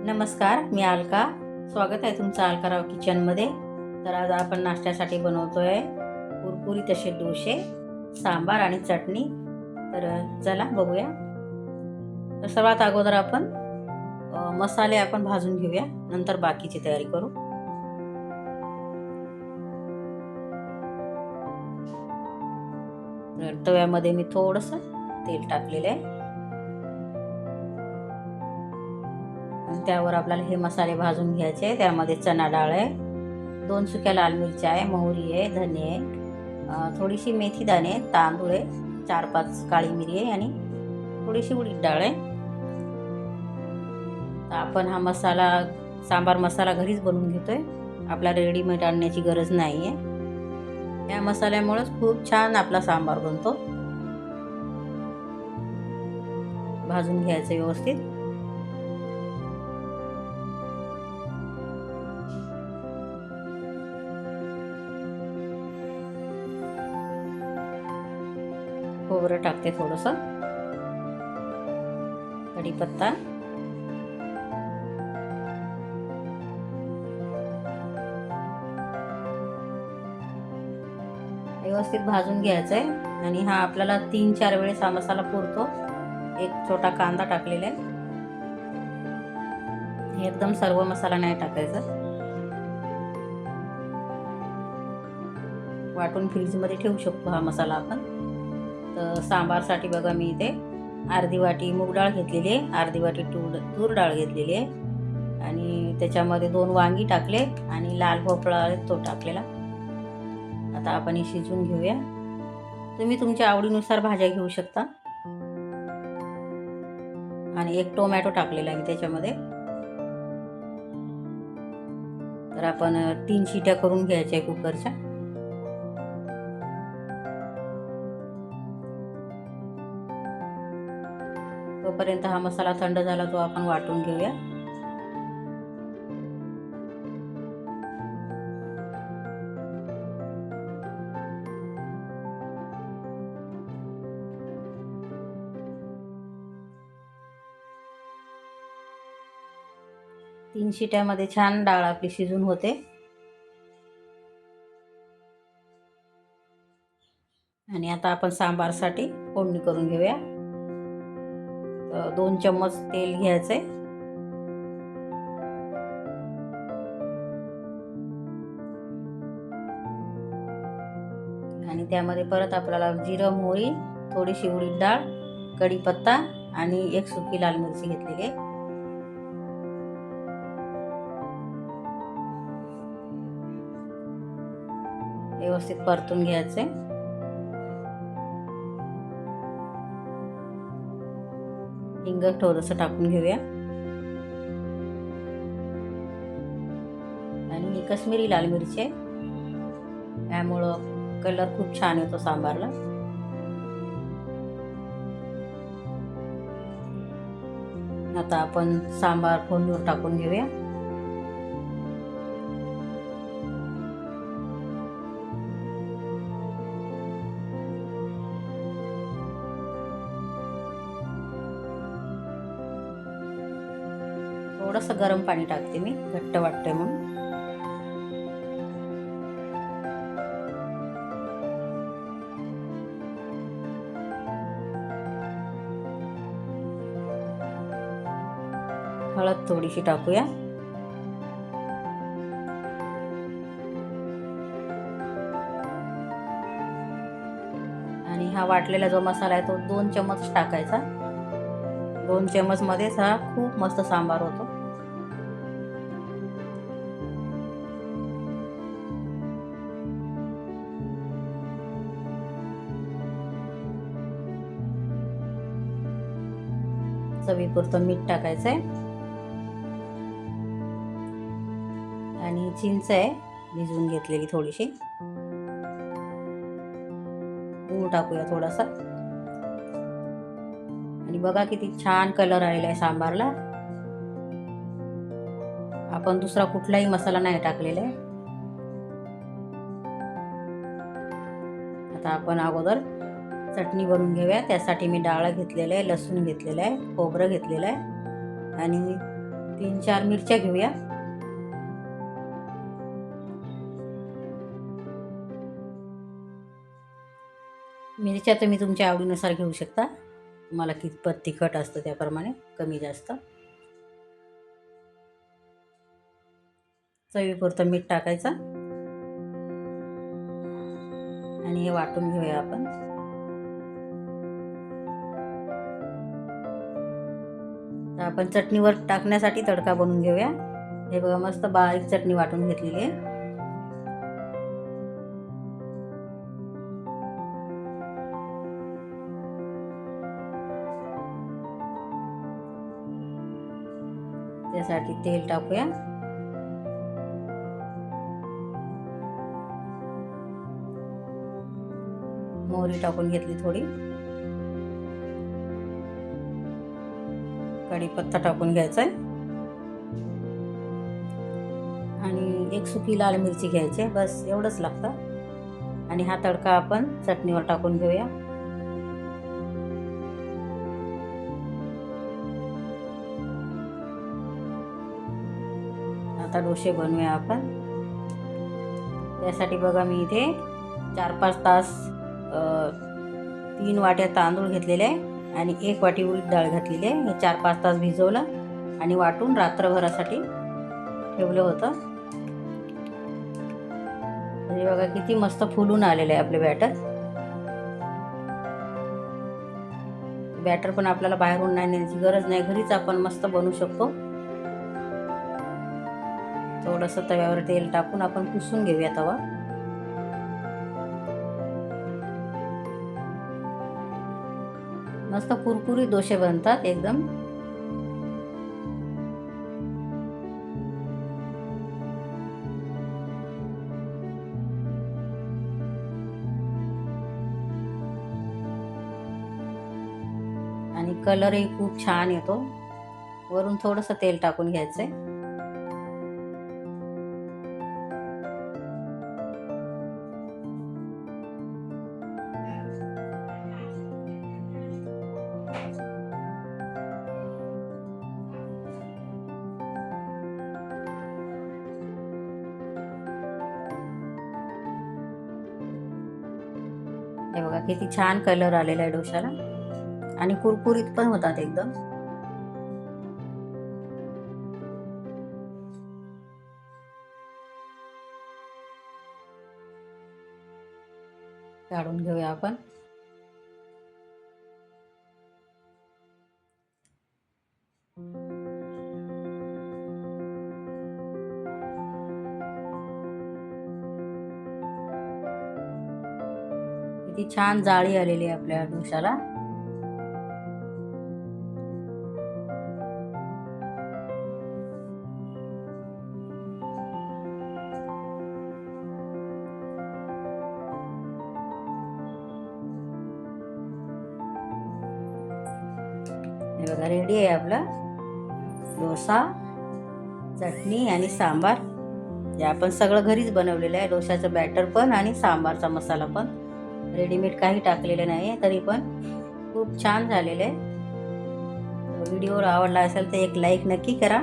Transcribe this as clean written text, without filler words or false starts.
नमस्कार, मी अलका. स्वागत आहे तुमचं अलकाराव किचनमध्ये. तर आज आपण नाश्त्यासाठी बनवतोय कुरकुरीत असे डोसे, सांबार आणि चटणी. तर चला बघूया. तर सर्वात अगोदर आपण मसाले आपण भाजून घेऊया, नंतर बाकीची तयारी करू. तर तव्यामध्ये मी थोडंसं तेल टाकलेलं आहे. त्यावर आपल्याला हे मसाले भाजून घ्यायचे. त्यामध्ये चणा डाळ आहे, 2 सुक्या लाल मिरच्या आहे, मोहरी आहे, धने आहे, थोडीशी मेथी दाणे, तांदूळ आहे, 4-5 काळी मिरी आहे आणि थोडीशी उडीद डाळ आहे. तर आपण हा मसाला, सांबार मसाला घरीच बनवून घेतोय. आपल्याला रेडीमेड आणण्याची गरज नाही आहे. या मसाल्यामुळेच खूप छान आपला सांबार बनतो. भाजून घ्यायचं व्यवस्थित. खोबरं टाकते, थोडंसं कढीपत्ता, व्यवस्थित भाजून घ्यायचं आहे. आणि हा आपल्याला 3-4 वेळेस हा मसाला पुरतो. एक छोटा कांदा टाकलेला आहे. एकदम सर्व मसाला नाही टाकायचा. वाटून फ्रीजमध्ये ठेवू शकतो हा मसाला आपण. तर सांबारसाठी बघा, मी इथे अर्धी वाटी मूग डाळ घेतलेली आहे, अर्धी वाटी तूर डाळ घेतलेली आहे आणि त्याच्यामध्ये 2 वांगी टाकले आणि लाल भोपळा तो टाकलेला. आता आपण हे शिजवून घेऊया. तुम्ही तुमच्या आवडीनुसार भाज्या घेऊ शकता. आणि 1 टोमॅटो टाकलेला आहे त्याच्यामध्ये. तर आपण 3 शिट्या करून घ्यायच्या कुकरच्या. तोपर्यंत हा मसाला थंड झाला, तो आपण वाटून घेऊया. तीन शिट्यामध्ये छान डाळ आपली शिजून होते. आणि आता आपण सांबारसाठी फोडणी करून घेऊया. 2 चम्मच तेल घ्यायचे. आणि त्यामध्ये परत आपल्याला जिरं, मोहरी, थोडीशी उडीद डाळ, कढीपत्ता आणि 1 सुकी लाल मिरची घेतलेली आहे. व्यवस्थित परतून घ्यायचे. हिंग थोडंसं टाकून घेऊया. आणि ही काश्मीरी लाल मिरची आहे, त्यामुळं कलर खूप छान येतो सांबारला. आता आपण सांबार फोडणीवर टाकून घेऊया. थोडंसं गरम पाणी टाकते मी, घट्ट वाटतंय म्हणून. हळद थोडीशी टाकूया. आणि हा वाटलेला जो मसाला आहे तो 2 चम्मच टाकायचा. 2 चम्मच मध्येच हा खूप मस्त सांबार होतो. चवीपुरतं मीठ टाकायचंय. आणि चिंच आहे भिजवून घेतलेली थोडीशी, गूळ टाकूया थोडासा. आणि बघा किती छान कलर आलेला आहे सांबारला. आपण दुसरा कुठलाही मसाला नाही टाकलेला आहे. आता आपण अगोदर चटणी बनवून घेऊया. त्यासाठी मी डाळ घेतलेलं आहे, लसूण घेतलेलं आहे, खोबरं घेतलेलं आहे आणि 3-4 मिरच्या घेऊया. मिरच्या तुम्ही तुमच्या आवडीनुसार घेऊ शकता. तुम्हाला कितपत तिखट असतं त्याप्रमाणे कमी जास्त. चवीपुरतं मीठ टाकायचं आणि हे वाटून घेऊया आपण. तर आपण चटणीवर टाकण्यासाठी तडका बनवून घेऊया. हे बघा मस्त बारीक चटणी वाटून घेतलेली आहे. त्यासाठी तेल टाकूया. मोहरी टाकून घेतली थोडी. कढीपत्ता टाकून घ्यायचा आहे आणि एक सुकी लाल मिरची घ्यायची. बस एवढंच लागतं. आणि हा तडका आपण चटणीवर टाकून घेऊया. आता डोसे बनवूया आपण. त्यासाठी बघा मी इथे 4-5 तास 3 वाट्या तांदूळ घेतलेले आहे आणि 1 वाटी उडीद डाळ घातलेली आहे. हे 4-5 तास भिजवलं आणि वाटून रात्रभरासाठी ठेवलं होतं. हे बघा किती मस्त फुलून आलेलं आहे आपले बॅटर पण आपल्याला बाहेरून नाही नेण्याची गरज नाही. घरीच आपण मस्त बनवू शकतो. थोडंसं तव्यावर तेल टाकून आपण पुसून घेऊया तवा. मस्त कुरकुरीत डोसे बनतात एकदम. आणि कलरही खूप छान येतो. वरून थोडंसं तेल टाकून घ्यायचंय. हे बघा किती छान कलर आलेला आहे डोशाला आणि कुरकुरीत पण होतात एकदम. काढून घेऊया आपण. किती छान जाळी आलेली आहे आपल्या डोशाला. हे बघा रेडी आहे आपला डोसा, चटणी आणि सांबार. हे आपण सगळं घरीच बनवलेलं आहे. डोशाचं बॅटर पण आणि सांबारचा मसाला पण. रेडीमेड काही टाकलेलं नाही आहे तरी पण खूप छान झालेलं आहे. व्हिडिओ आवडला असेल तर एक लाईक नक्की करा.